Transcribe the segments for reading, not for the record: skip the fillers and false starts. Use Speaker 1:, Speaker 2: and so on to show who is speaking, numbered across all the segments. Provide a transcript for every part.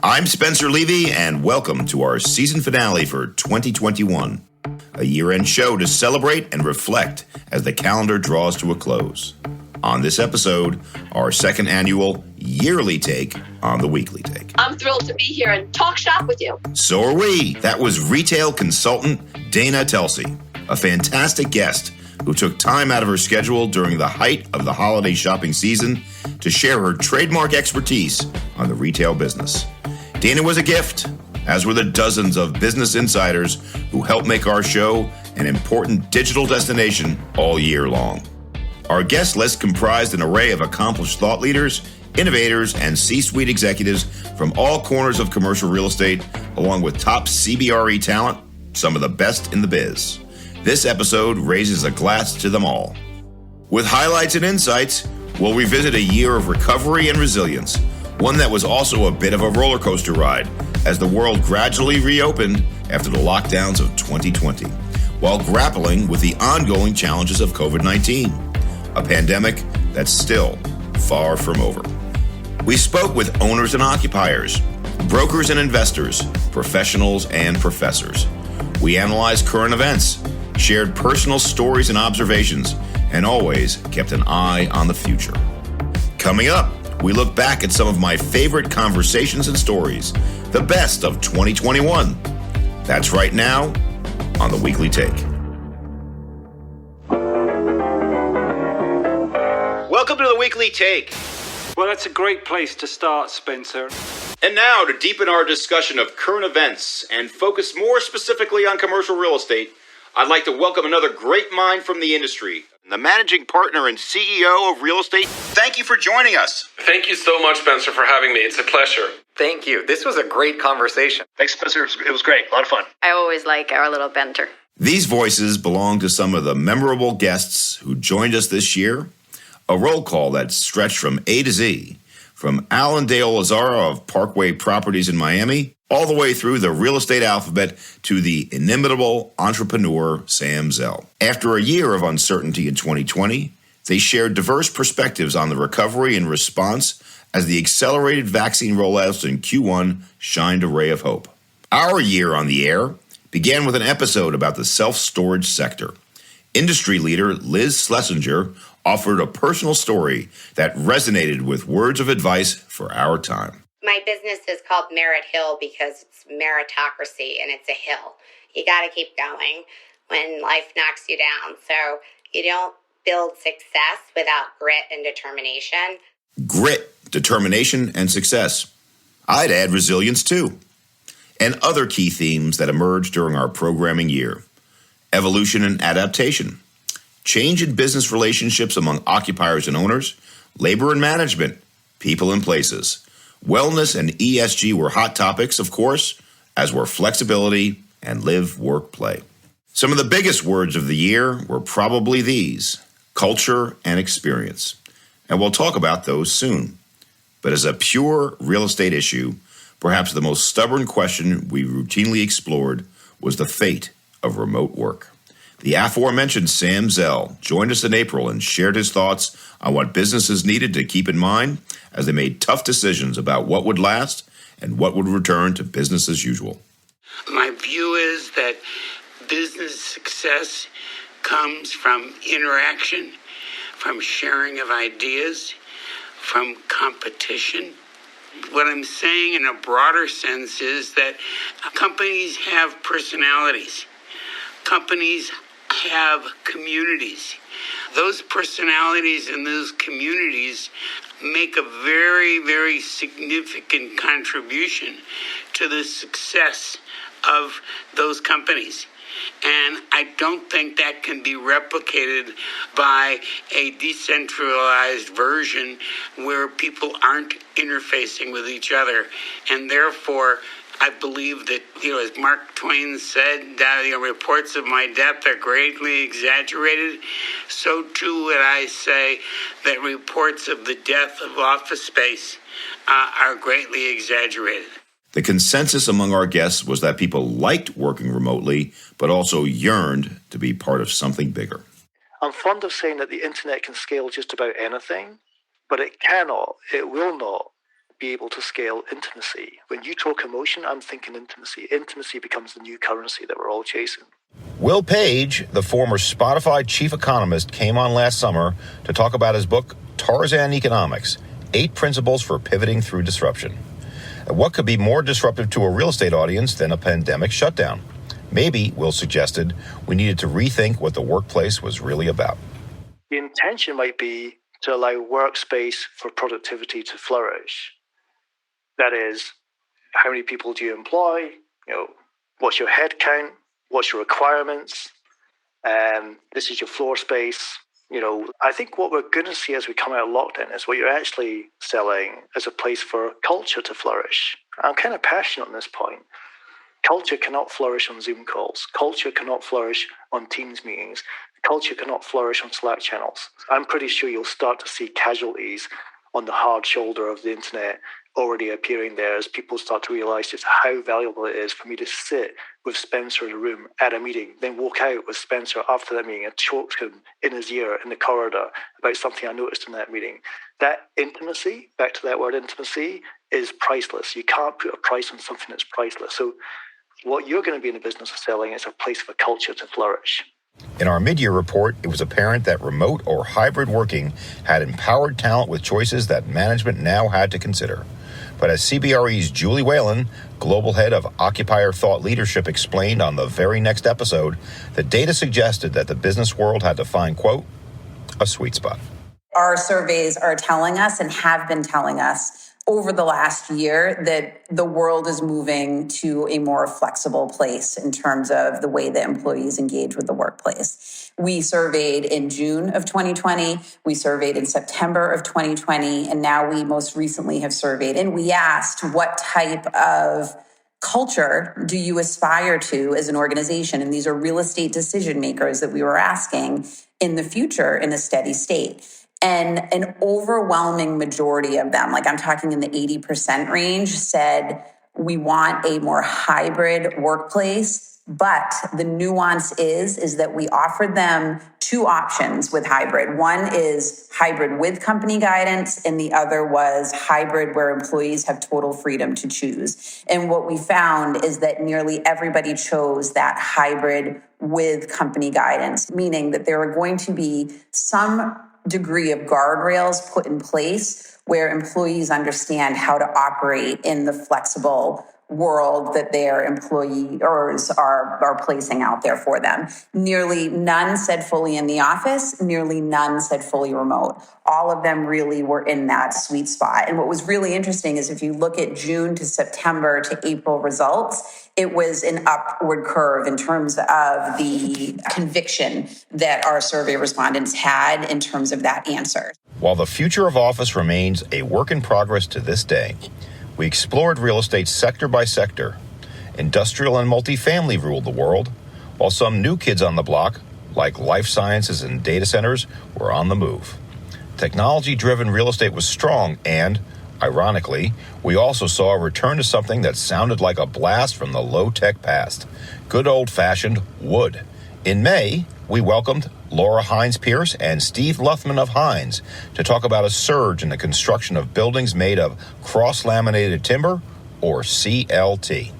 Speaker 1: I'm Spencer Levy, and welcome to our season finale for 2021, a year-end show to celebrate and reflect as the calendar draws to a close. On this episode, our second annual yearly take on the weekly take.
Speaker 2: I'm thrilled to be here and talk shop with you.
Speaker 1: So are we. That was retail consultant Dana Telsey, a fantastic guest who took time out of her schedule during the height of the holiday shopping season to share her trademark expertise on the retail business. Dana was a gift, as were the dozens of business insiders who helped make our show an important digital destination all year long. Our guest list comprised an array of accomplished thought leaders, innovators, and C-suite executives from all corners of commercial real estate, along with top CBRE talent, some of the best in the biz. This episode raises a glass to them all. With highlights and insights, we'll revisit a year of recovery and resilience, one that was also a bit of a roller coaster ride as the world gradually reopened after the lockdowns of 2020, while grappling with the ongoing challenges of COVID-19, a pandemic that's still far from over. We spoke with owners and occupiers, brokers and investors, professionals and professors. We analyzed current events, shared personal stories and observations, and always kept an eye on the future. Coming up, we look back at some of my favorite conversations and stories, the best of 2021. That's right now on The Weekly Take. Welcome to The Weekly Take.
Speaker 3: Well, that's a great place to start, Spencer.
Speaker 1: And now, to deepen our discussion of current events and focus more specifically on commercial real estate, I'd like to welcome another great mind from the industry, the managing partner and CEO of Real Estate. Thank you for joining us.
Speaker 4: Thank you so much, Spencer, for having me. It's a pleasure.
Speaker 5: Thank you. This was a great conversation.
Speaker 6: Thanks, Spencer. It was great. A lot of fun.
Speaker 7: I always like our little banter.
Speaker 1: These voices belong to some of the memorable guests who joined us this year. A roll call that stretched from A to Z, from Alan de Olazzara of Parkway Properties in Miami, all the way through the real estate alphabet to the inimitable entrepreneur Sam Zell. After a year of uncertainty in 2020, they shared diverse perspectives on the recovery and response as the accelerated vaccine rollouts in Q1 shined a ray of hope. Our year on the air began with an episode about the self-storage sector. Industry leader Liz Schlesinger offered a personal story that resonated with words of advice for our time.
Speaker 8: My business is called Merit Hill because it's meritocracy and it's a hill. You got to keep going when life knocks you down. So you don't build success without grit and determination.
Speaker 1: Grit, determination, and success. I'd add resilience too. And other key themes that emerged during our programming year. Evolution and adaptation. Change in business relationships among occupiers and owners. Labor and management. People and places. Wellness and ESG were hot topics, of course, as were flexibility and live, work, play. Some of the biggest words of the year were probably these: culture and experience. And we'll talk about those soon. But as a pure real estate issue, perhaps the most stubborn question we routinely explored was the fate of remote work. The aforementioned Sam Zell joined us in April and shared his thoughts on what businesses needed to keep in mind as they made tough decisions about what would last and what would return to business as usual.
Speaker 9: My view is that business success comes from interaction, from sharing of ideas, from competition. What I'm saying in a broader sense is that companies have personalities. Companies have communities. Those personalities and those communities make a very, very significant contribution to the success of those companies. And I don't think that can be replicated by a decentralized version where people aren't interfacing with each other. And therefore, I believe that, as Mark Twain said, reports of my death are greatly exaggerated. So too would I say that reports of the death of office space are greatly exaggerated.
Speaker 1: The consensus among our guests was that people liked working remotely, but also yearned to be part of something bigger.
Speaker 6: I'm fond of saying that the internet can scale just about anything, but it cannot, it will not be able to scale intimacy. When you talk emotion, I'm thinking intimacy. Intimacy becomes the new currency that we're all chasing.
Speaker 1: Will Page, the former Spotify chief economist, came on last summer to talk about his book, Tarzan Economics, 8 Principles for Pivoting Through Disruption. What could be more disruptive to a real estate audience than a pandemic shutdown? Maybe, Will suggested, we needed to rethink what the workplace was really about.
Speaker 6: The intention might be to allow workspace for productivity to flourish. That is, how many people do you employ? What's your head count? What's your requirements? This is your floor space. I think what we're going to see as we come out of lockdown is what you're actually selling as a place for culture to flourish. I'm kind of passionate on this point. Culture cannot flourish on Zoom calls. Culture cannot flourish on Teams meetings. Culture cannot flourish on Slack channels. I'm pretty sure you'll start to see casualties on the hard shoulder of the internet already appearing there as people start to realize just how valuable it is for me to sit with Spencer in a room at a meeting, then walk out with Spencer after that meeting and talk to him in his ear in the corridor about something I noticed in that meeting. That intimacy, back to that word intimacy, is priceless. You can't put a price on something that's priceless. So what you're going to be in the business of selling is a place for culture to flourish.
Speaker 1: In our mid-year report, it was apparent that remote or hybrid working had empowered talent with choices that management now had to consider. But as CBRE's Julie Whalen, global head of Occupier Thought Leadership, explained on the very next episode, the data suggested that the business world had to find, quote, a sweet spot.
Speaker 10: Our surveys are telling us and have been telling us over the last year that the world is moving to a more flexible place in terms of the way that employees engage with the workplace. We surveyed in June of 2020, we surveyed in September of 2020, and now we most recently have surveyed. And we asked, what type of culture do you aspire to as an organization? And these are real estate decision makers that we were asking in the future in a steady state. And an overwhelming majority of them, like I'm talking in the 80% range, said we want a more hybrid workplace. But the nuance is that we offered them 2 options with hybrid. One is hybrid with company guidance, and the other was hybrid where employees have total freedom to choose. And what we found is that nearly everybody chose that hybrid with company guidance, meaning that there are going to be some degree of guardrails put in place where employees understand how to operate in the flexible world that their employers are placing out there for them. Nearly none said fully in the office, nearly none said fully remote. All of them really were in that sweet spot. And what was really interesting is if you look at June to September to April results, it was an upward curve in terms of the conviction that our survey respondents had in terms of that answer.
Speaker 1: While the future of office remains a work in progress to this day, we explored real estate sector by sector. Industrial and multifamily ruled the world, while some new kids on the block, like life sciences and data centers, were on the move. Technology-driven real estate was strong and, ironically, we also saw a return to something that sounded like a blast from the low-tech past, good old-fashioned wood. In May, we welcomed Laura Hines-Pierce and Steve Luthman of Hines to talk about a surge in the construction of buildings made of cross-laminated timber, or CLT.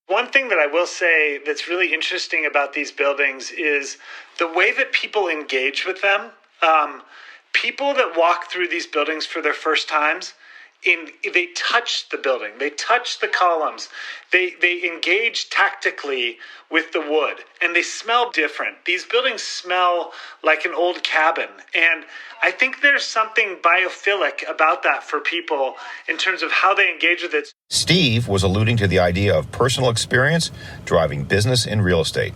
Speaker 11: One thing that I will say that's really interesting about these buildings is the way that people engage with them. People that walk through these buildings for their first times, they touch the building, they touch the columns, they engage tactically with the wood, and they smell different. These buildings smell like an old cabin, and I think there's something biophilic about that for people in terms of how they engage with it.
Speaker 1: Steve was alluding to the idea of personal experience driving business in real estate.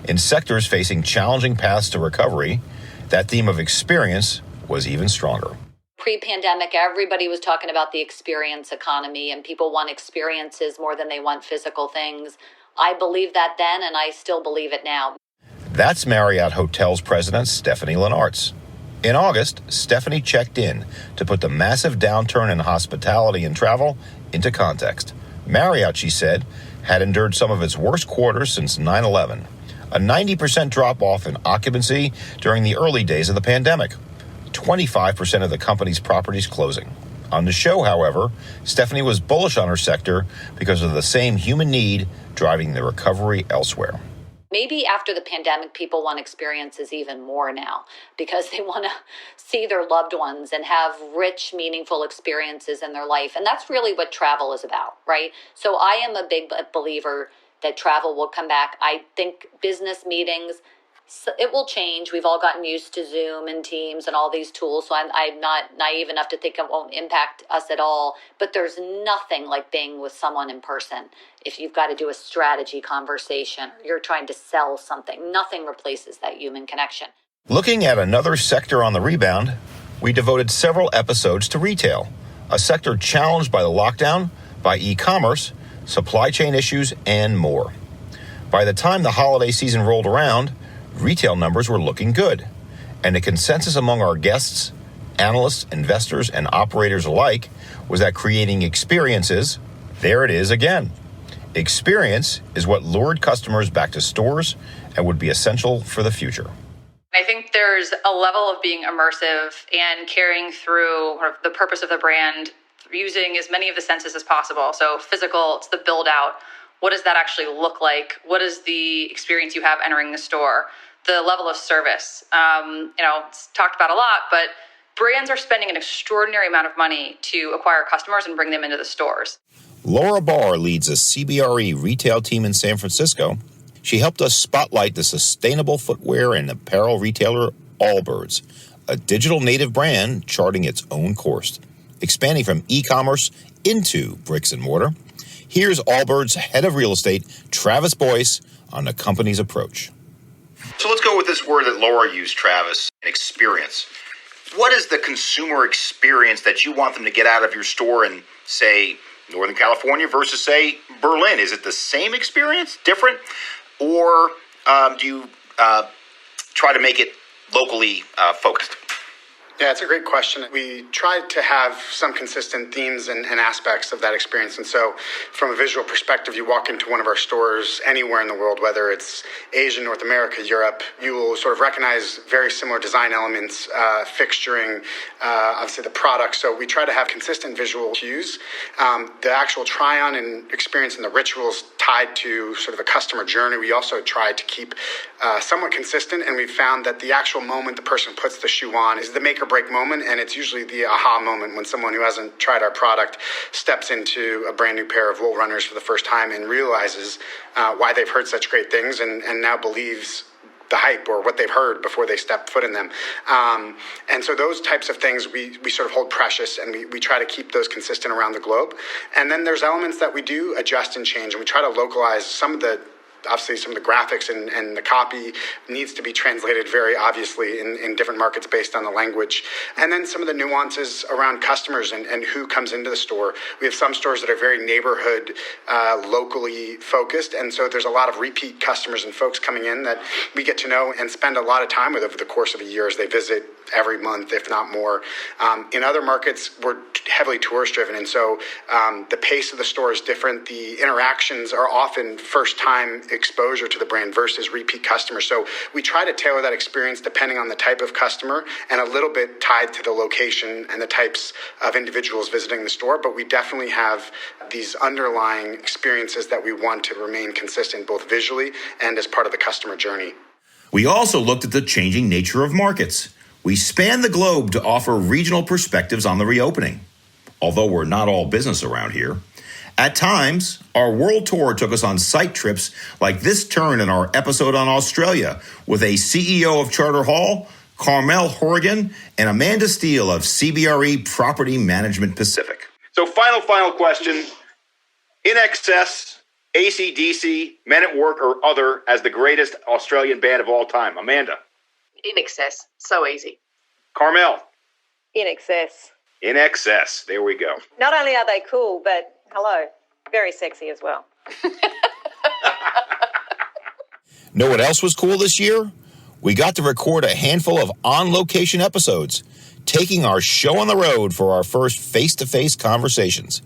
Speaker 1: In sectors facing challenging paths to recovery, that theme of experience was even stronger.
Speaker 7: Pre-pandemic, everybody was talking about the experience economy, and people want experiences more than they want physical things. I believed that then, and I still believe it now.
Speaker 1: That's Marriott Hotels president Stephanie Lenartz. In August, Stephanie checked in to put the massive downturn in hospitality and travel into context. Marriott, she said, had endured some of its worst quarters since 9/11, a 90% drop-off in occupancy during the early days of the pandemic, 25% of the company's properties closing, On the show, however, Stephanie was bullish on her sector because of the same human need driving the recovery elsewhere.
Speaker 7: Maybe after the pandemic, people want experiences even more now because they want to see their loved ones and have rich, meaningful experiences in their life. And that's really what travel is about, right? So I am a big believer that travel will come back. I think business meetings, it will change. We've all gotten used to Zoom and Teams and all these tools, so I'm not naive enough to think it won't impact us at all. But there's nothing like being with someone in person. If you've got to do a strategy conversation, or you're trying to sell something, nothing replaces that human connection.
Speaker 1: Looking at another sector on the rebound, we devoted several episodes to retail, a sector challenged by the lockdown, by e-commerce, supply chain issues, and more. By the time the holiday season rolled around, retail numbers were looking good, and the consensus among our guests, analysts, investors, and operators alike was that creating experiences, there it is again. Experience is what lured customers back to stores and would be essential for the future.
Speaker 12: I think there's a level of being immersive and carrying through the purpose of the brand, using as many of the senses as possible. So physical, it's the build out. What does that actually look like? What is the experience you have entering the store? The level of service. It's talked about a lot, but brands are spending an extraordinary amount of money to acquire customers and bring them into the stores.
Speaker 1: Laura Barr leads a CBRE retail team in San Francisco. She helped us spotlight the sustainable footwear and apparel retailer Allbirds, a digital native brand charting its own course, expanding from e-commerce into bricks and mortar. Here's Allbirds' head of real estate, Travis Boyce, on the company's approach.
Speaker 13: So let's go with this word that Laura used, Travis, experience. What is the consumer experience that you want them to get out of your store in, say, Northern California versus, say, Berlin? Is it the same experience, different? Or do you try to make it locally focused?
Speaker 14: Yeah, it's a great question. We try to have some consistent themes and aspects of that experience. And so from a visual perspective, you walk into one of our stores anywhere in the world, whether it's Asia, North America, Europe, you will sort of recognize very similar design elements, fixturing, obviously the product. So we try to have consistent visual cues. The actual try-on and experience and the rituals tied to sort of the customer journey, we also try to keep somewhat consistent. And we've found that the actual moment the person puts the shoe on is the make or break moment, and it's usually the aha moment when someone who hasn't tried our product steps into a brand new pair of Wool Runners for the first time and realizes why they've heard such great things and now believes the hype or what they've heard before they step foot in them. And so those types of things we sort of hold precious, and we try to keep those consistent around the globe. And then there's elements that we do adjust and change, and we try to localize some of the graphics and the copy needs to be translated very obviously in different markets based on the language. And then some of the nuances around customers and who comes into the store. We have some stores that are very neighborhood, locally focused. And so there's a lot of repeat customers and folks coming in that we get to know and spend a lot of time with over the course of a year as they visit every month, if not more. In other markets, we're heavily tourist driven. And so the pace of the store is different. The interactions are often first time exposure to the brand versus repeat customers. So we try to tailor that experience depending on the type of customer and a little bit tied to the location and the types of individuals visiting the store. But we definitely have these underlying experiences that we want to remain consistent both visually and as part of the customer journey.
Speaker 1: We also looked at the changing nature of markets. We spanned the globe to offer regional perspectives on the reopening. Although we're not all business around here, at times, our world tour took us on site trips like this turn in our episode on Australia with a CEO of Charter Hall, Carmel Horrigan, and Amanda Steele of CBRE Property Management Pacific.
Speaker 13: So final question. In Excess, AC/DC, Men at Work, or Other as the greatest Australian band of all time. Amanda.
Speaker 2: In Excess. So easy.
Speaker 13: Carmel.
Speaker 15: In Excess.
Speaker 13: In Excess. There we go.
Speaker 15: Not only are they cool, but hello, very sexy as well.
Speaker 1: Know what else was cool this year? We got to record a handful of on-location episodes, taking our show on the road for our first face-to-face conversations.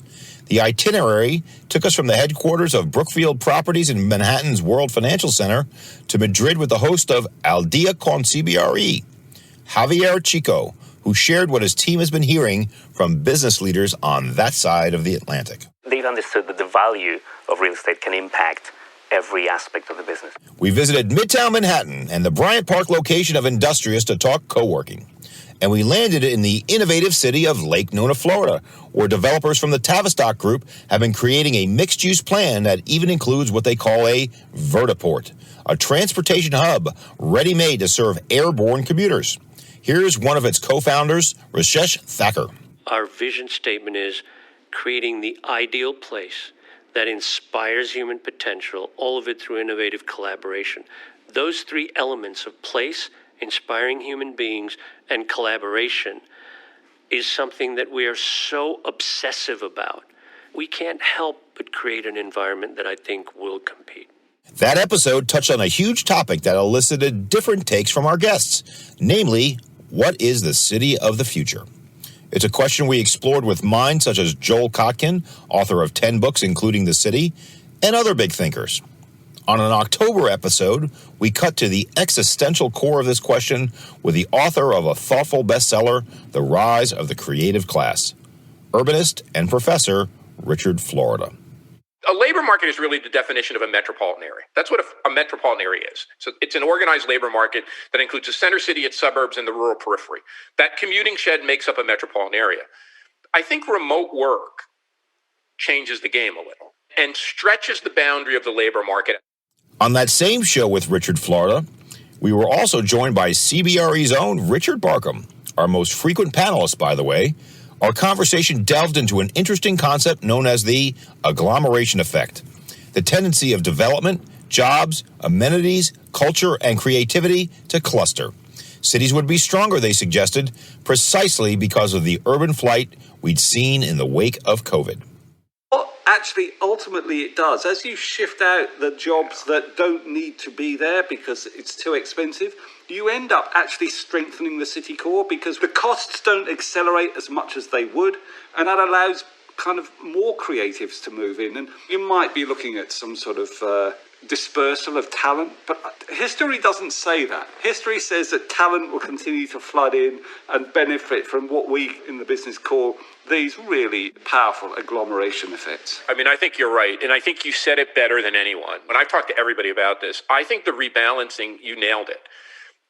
Speaker 1: The itinerary took us from the headquarters of Brookfield Properties in Manhattan's World Financial Center to Madrid with the host of Al Dia con CBRE, Javier Chico, who shared what his team has been hearing from business leaders on that side of the Atlantic.
Speaker 16: They've understood that the value of real estate can impact every aspect of the business.
Speaker 1: We visited Midtown Manhattan and the Bryant Park location of Industrious to talk co-working. And we landed in the innovative city of Lake Nona, Florida, where developers from the Tavistock Group have been creating a mixed-use plan that even includes what they call a vertiport, a transportation hub ready-made to serve airborne commuters. Here's one of its co-founders, Rashesh Thakur.
Speaker 17: Our vision statement is creating the ideal place that inspires human potential, all of it through innovative collaboration. Those three elements of place, inspiring human beings, and collaboration is something that we are so obsessive about. We can't help but create an environment that I think will compete.
Speaker 1: That episode touched on a huge topic that elicited different takes from our guests, namely, what is the city of the future? It's a question we explored with minds such as Joel Kotkin, author of 10 books including The City, and other big thinkers. On an October episode, we cut to the existential core of this question with the author of a thoughtful bestseller, The Rise of the Creative Class, urbanist and professor Richard Florida.
Speaker 18: A labor market is really the definition of a metropolitan area. That's what a metropolitan area is. So it's an organized labor market that includes the center city, its suburbs, and the rural periphery. That commuting shed makes up a metropolitan area. I think remote work changes the game a little and stretches the boundary of the labor market.
Speaker 1: On that same show with Richard Florida, we were also joined by CBRE's own Richard Barkham, our most frequent panelist, by the way. Our conversation delved into an interesting concept known as the agglomeration effect, the tendency of development, jobs, amenities, culture, and creativity to cluster. Cities would be stronger, they suggested, precisely because of the urban flight we'd seen in the wake of COVID.
Speaker 3: Well, actually, ultimately it does. As you shift out the jobs that don't need to be there because it's too expensive, you end up actually strengthening the city core because the costs don't accelerate as much as they would, and that allows kind of more creatives to move in. And you might be looking at some sort of dispersal of talent, but history doesn't say that. History says that talent will continue to flood in and benefit from what we in the business call these really powerful agglomeration effects.
Speaker 18: I mean, I think you're right, and I think you said it better than anyone. When I've talked to everybody about this, I think the rebalancing, you nailed it.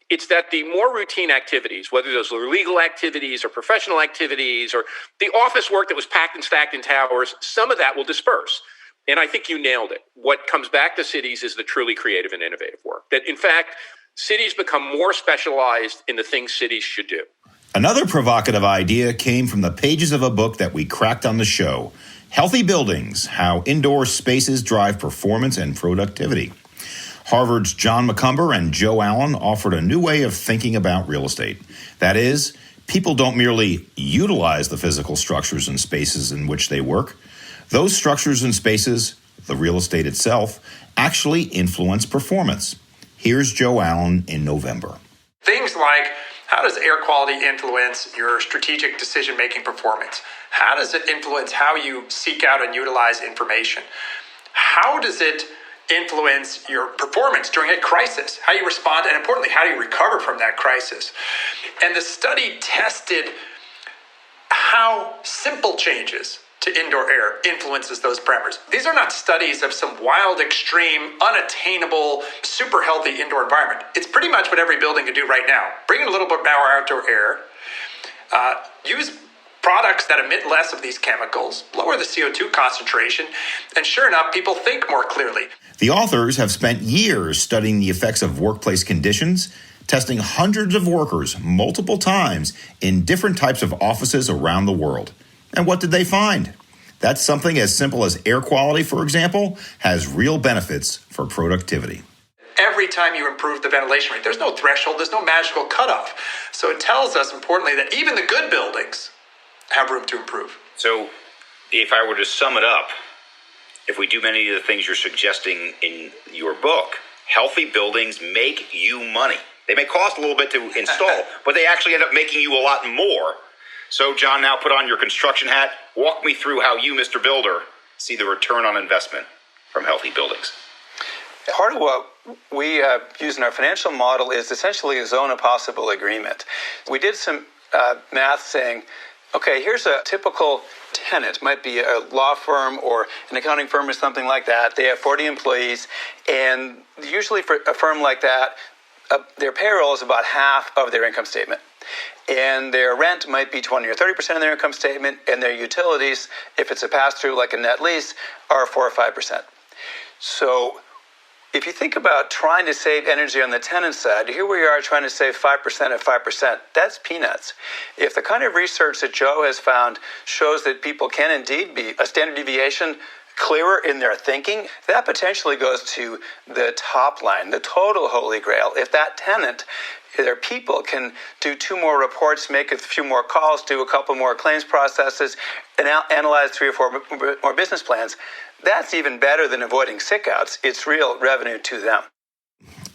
Speaker 18: It's that the more routine activities, whether those are legal activities or professional activities or the office work that was packed and stacked in towers, some of that will disperse. And I think you nailed it. What comes back to cities is the truly creative and innovative work. That, in fact, cities become more specialized in the things cities should do.
Speaker 1: Another provocative idea came from the pages of a book that we cracked on the show, Healthy Buildings, How Indoor Spaces Drive Performance and Productivity. Harvard's John McCumber and Joe Allen offered a new way of thinking about real estate. That is, people don't merely utilize the physical structures and spaces in which they work. Those structures and spaces, the real estate itself, actually influence performance. Here's Joe Allen in November.
Speaker 19: Things like, how does air quality influence your strategic decision-making performance? How does it influence how you seek out and utilize information? How does it influence your performance during a crisis, how you respond, and importantly, how do you recover from that crisis? And the study tested how simple changes to indoor air influences those parameters. These are not studies of some wild, extreme, unattainable, super healthy indoor environment. It's pretty much what every building can do right now. Bring in a little bit more outdoor air, use products that emit less of these chemicals, lower the CO2 concentration, and sure enough, people think more clearly.
Speaker 1: The authors have spent years studying the effects of workplace conditions, testing hundreds of workers multiple times in different types of offices around the world. And what did they find? That something as simple as air quality, for example, has real benefits for productivity.
Speaker 19: Every time you improve the ventilation rate, there's no threshold, there's no magical cutoff. So it tells us, importantly, that even the good buildings have room to improve.
Speaker 13: So if I were to sum it up, if we do many of the things you're suggesting in your book, healthy buildings make you money. They may cost a little bit to install, but they actually end up making you a lot more. So, John, now put on your construction hat. Walk me through how you, Mr. Builder, see the return on investment from healthy buildings.
Speaker 20: Part of what we use in our financial model is essentially a zone of possible agreement. We did some math saying, okay, here's a typical tenant. It might be a law firm or an accounting firm or something like that. They have 40 employees, and usually for a firm like that, their payroll is about half of their income statement. And their rent might be 20 or 30% of their income statement, and their utilities, if it's a pass-through like a net lease, are 4 or 5%. So if you think about trying to save energy on the tenant side, here we are trying to save 5% of 5%. That's peanuts. If the kind of research that Joe has found shows that people can indeed be a standard deviation clearer in their thinking, that potentially goes to the top line, the total holy grail. If that tenant, their people can do 2 more reports, make a few more calls, do a couple more claims processes, and analyze 3 or 4 more business plans, that's even better than avoiding sick-outs. It's real revenue to them.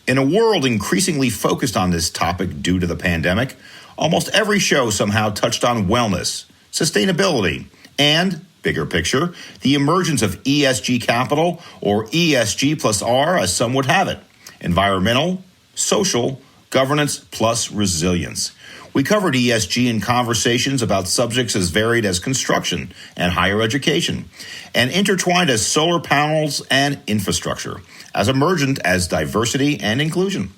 Speaker 1: In a world increasingly focused on this topic due to the pandemic, almost every show somehow touched on wellness, sustainability, and, bigger picture, the emergence of ESG capital, or ESG plus R, as some would have it. Environmental, social, governance plus resilience. We covered ESG in conversations about subjects as varied as construction and higher education, and intertwined as solar panels and infrastructure, as emergent as diversity and inclusion,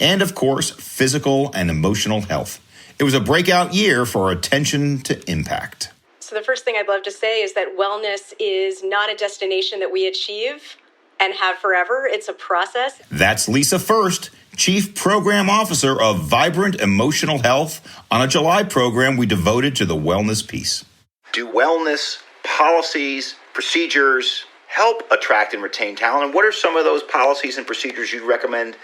Speaker 1: and of course, physical and emotional health. It was a breakout year for attention to impact.
Speaker 21: So the first thing I'd love to say is that wellness is not a destination that we achieve and have forever. It's a process.
Speaker 1: That's Lisa First, Chief Program Officer of Vibrant Emotional Health, on a July program we devoted to the wellness piece.
Speaker 13: Do wellness policies, procedures help attract and retain talent? And what are some of those policies and procedures you'd recommend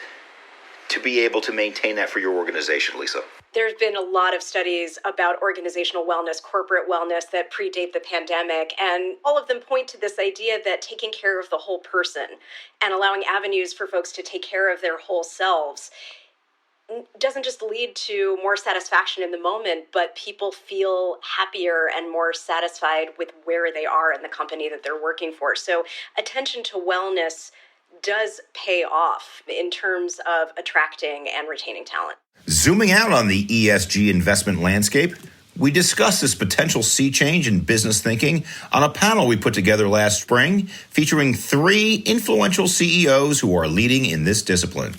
Speaker 13: to be able to maintain that for your organization, Lisa?
Speaker 21: There's been a lot of studies about organizational wellness, corporate wellness that predate the pandemic, and all of them point to this idea that taking care of the whole person and allowing avenues for folks to take care of their whole selves doesn't just lead to more satisfaction in the moment, but people feel happier and more satisfied with where they are in the company that they're working for. So attention to wellness does pay off in terms of attracting and retaining talent.
Speaker 1: Zooming out on the ESG investment landscape, we discussed this potential sea change in business thinking on a panel we put together last spring featuring 3 influential CEOs who are leading in this discipline.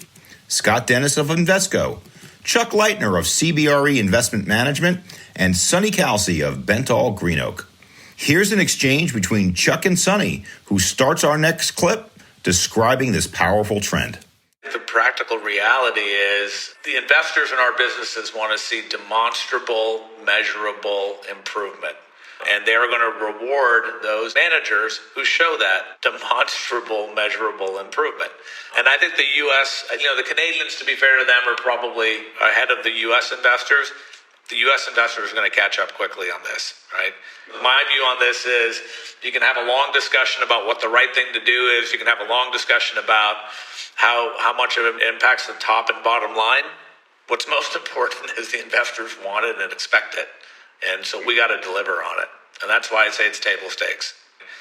Speaker 1: Scott Dennis of Invesco, Chuck Leitner of CBRE Investment Management, and Sonny Calci of Bentall Green Oak. Here's an exchange between Chuck and Sonny, who starts our next clip describing this powerful trend.
Speaker 22: The practical reality is the investors in our businesses want to see demonstrable, measurable improvement. And they're going to reward those managers who show that demonstrable, measurable improvement. And I think the U.S., the Canadians, to be fair to them, are probably ahead of the U.S. investors. The U.S. investors are going to catch up quickly on this, right? My view on this is you can have a long discussion about what the right thing to do is. You can have a long discussion about how much of it impacts the top and bottom line. What's most important is the investors want it and expect it. And so we got to deliver on it. And that's why I say it's table stakes.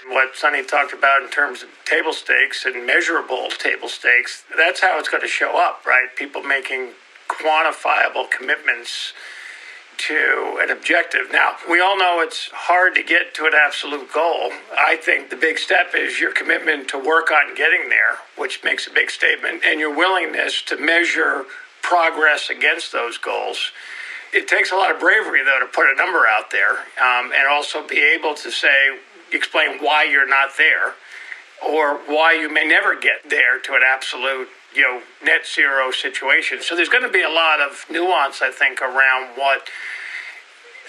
Speaker 23: What Sonny talked about in terms of table stakes and measurable table stakes, that's how it's going to show up, right? People making quantifiable commitments to an objective. Now, we all know it's hard to get to an absolute goal. I think the big step is your commitment to work on getting there, which makes a big statement, and your willingness to measure progress against those goals. It takes a lot of bravery, though, to put a number out there and also be able to explain why you're not there or why you may never get there to an absolute, net zero situation. So there's going to be a lot of nuance, I think, around what,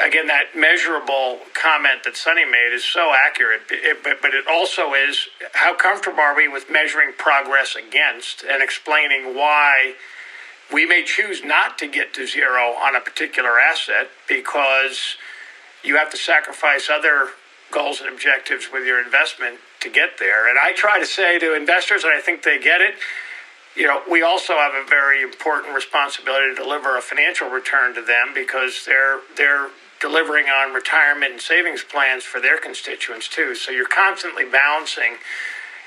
Speaker 23: again, that measurable comment that Sonny made is so accurate, but it also is how comfortable are we with measuring progress against and explaining why we may choose not to get to zero on a particular asset because you have to sacrifice other goals and objectives with your investment to get there. And I try to say to investors, and I think they get it, we also have a very important responsibility to deliver a financial return to them because they're delivering on retirement and savings plans for their constituents too. So you're constantly balancing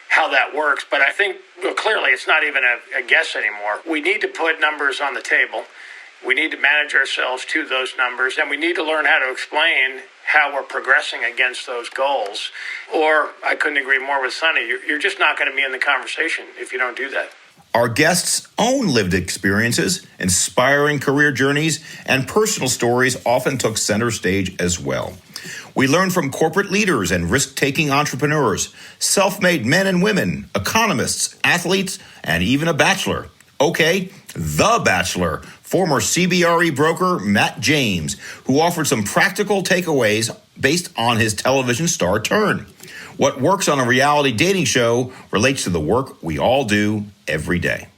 Speaker 23: how that works. But I think, clearly it's not even a guess anymore. We need to put numbers on the table. We need to manage ourselves to those numbers, and we need to learn how to explain how we're progressing against those goals. Or, I couldn't agree more with Sonny, you're just not going to be in the conversation if you don't do that.
Speaker 1: Our guests' own lived experiences, inspiring career journeys, and personal stories often took center stage as well. We learned from corporate leaders and risk-taking entrepreneurs, self-made men and women, economists, athletes, and even a bachelor. Okay, the bachelor, former CBRE broker Matt James, who offered some practical takeaways based on his television star turn. What works on a reality dating show relates to the work we all do every day.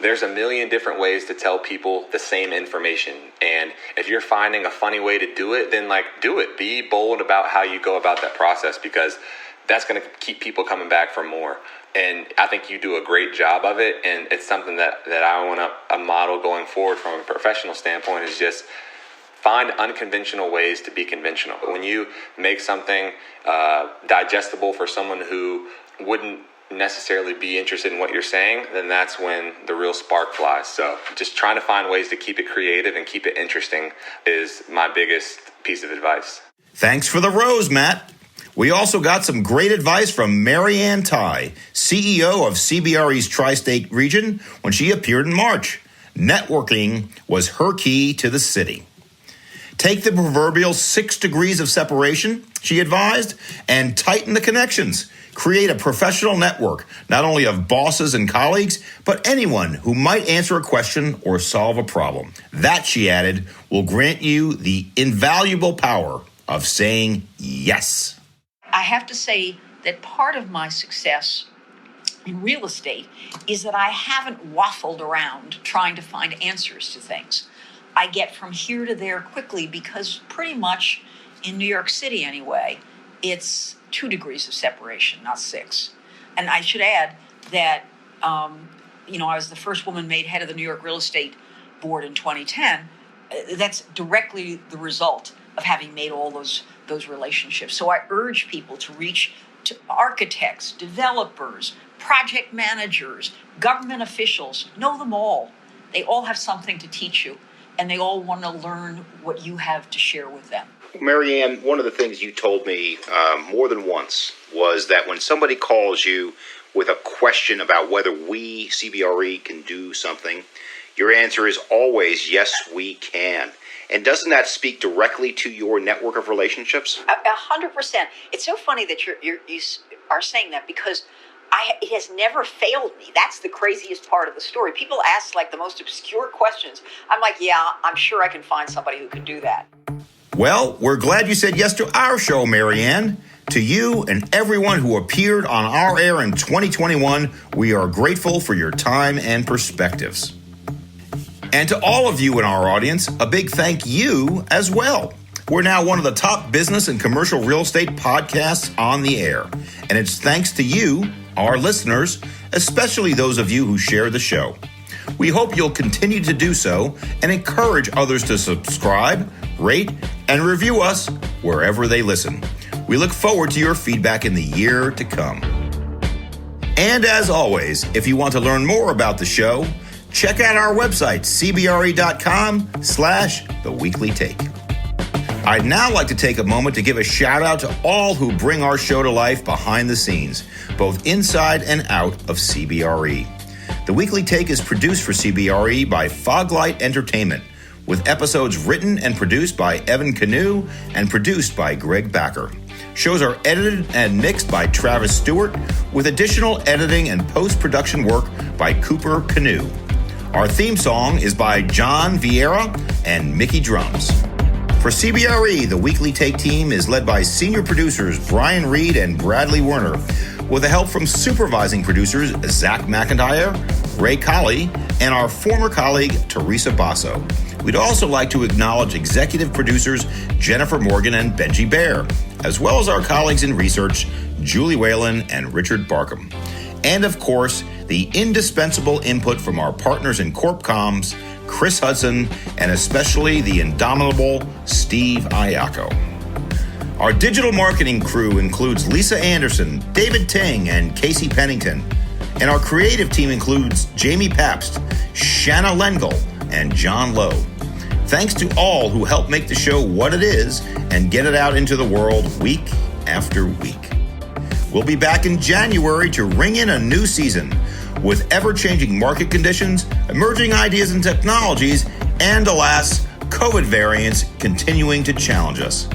Speaker 4: There's a million different ways to tell people the same information. And if you're finding a funny way to do it, then do it. Be bold about how you go about that process, because that's going to keep people coming back for more. And I think you do a great job of it. And it's something that I want to model going forward from a professional standpoint, is just find unconventional ways to be conventional. When you make something digestible for someone who wouldn't necessarily be interested in what you're saying, then that's when the real spark flies. So just trying to find ways to keep it creative and keep it interesting is my biggest piece of advice.
Speaker 1: Thanks for the rose, Matt. We also got some great advice from Marianne Ty, CEO of CBRE's Tri-State region, when she appeared in March. Networking was her key to the city. Take the proverbial 6 degrees of separation, she advised, and tighten the connections. Create a professional network, not only of bosses and colleagues, but anyone who might answer a question or solve a problem. That, she added, will grant you the invaluable power of saying yes.
Speaker 5: I have to say that part of my success in real estate is that I haven't waffled around trying to find answers to things. I get from here to there quickly, because pretty much in New York City anyway, it's 2 degrees of separation, not 6. And I should add that, I was the first woman made head of the New York Real Estate Board in 2010. That's directly the result of having made all those relationships. So I urge people to reach to architects, developers, project managers, government officials. Know them all. They all have something to teach you, and they all want to learn what you have to share with them.
Speaker 13: Marianne, one of the things you told me more than once was that when somebody calls you with a question about whether we, CBRE, can do something, your answer is always, yes, we can. And doesn't that speak directly to your network of relationships?
Speaker 5: 100%. It's so funny that you are saying that, because it has never failed me. That's the craziest part of the story. People ask the most obscure questions. I'm like, yeah, I'm sure I can find somebody who can do that.
Speaker 1: Well, we're glad you said yes to our show, Marianne. To you and everyone who appeared on our air in 2021, we are grateful for your time and perspectives. And to all of you in our audience, a big thank you as well. We're now one of the top business and commercial real estate podcasts on the air. And it's thanks to you, our listeners, especially those of you who share the show. We hope you'll continue to do so and encourage others to subscribe, rate, and review us wherever they listen. We look forward to your feedback in the year to come. And as always, if you want to learn more about the show, check out our website, cbre.com/theweeklytake. I'd now like to take a moment to give a shout out to all who bring our show to life behind the scenes, both inside and out of CBRE. The Weekly Take is produced for CBRE by Foglight Entertainment, with episodes written and produced by Evan Canoe and produced by Greg Backer. Shows are edited and mixed by Travis Stewart, with additional editing and post-production work by Cooper Canoe. Our theme song is by John Vieira and Mickey Drums. For CBRE, the Weekly Take team is led by senior producers Brian Reed and Bradley Werner, with the help from supervising producers Zach McIntyre, Ray Colley, and our former colleague Teresa Basso. We'd also like to acknowledge executive producers Jennifer Morgan and Benji Bear, as well as our colleagues in research Julie Whalen and Richard Barkham. And of course, the indispensable input from our partners in Corp Comms, Chris Hudson, and especially the indomitable Steve Ayako. Our digital marketing crew includes Lisa Anderson, David Ting, and Casey Pennington. And our creative team includes Jamie Pabst, Shanna Lengel, and John Lowe. Thanks to all who help make the show what it is and get it out into the world week after week. We'll be back in January to ring in a new season with ever-changing market conditions, emerging ideas and technologies, and alas, COVID variants continuing to challenge us.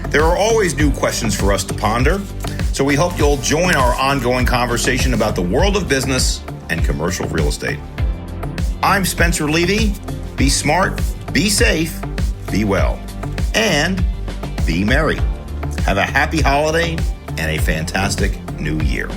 Speaker 1: There are always new questions for us to ponder, so we hope you'll join our ongoing conversation about the world of business and commercial real estate. I'm Spencer Levy. Be smart, be safe, be well, and be merry. Have a happy holiday and a fantastic new year.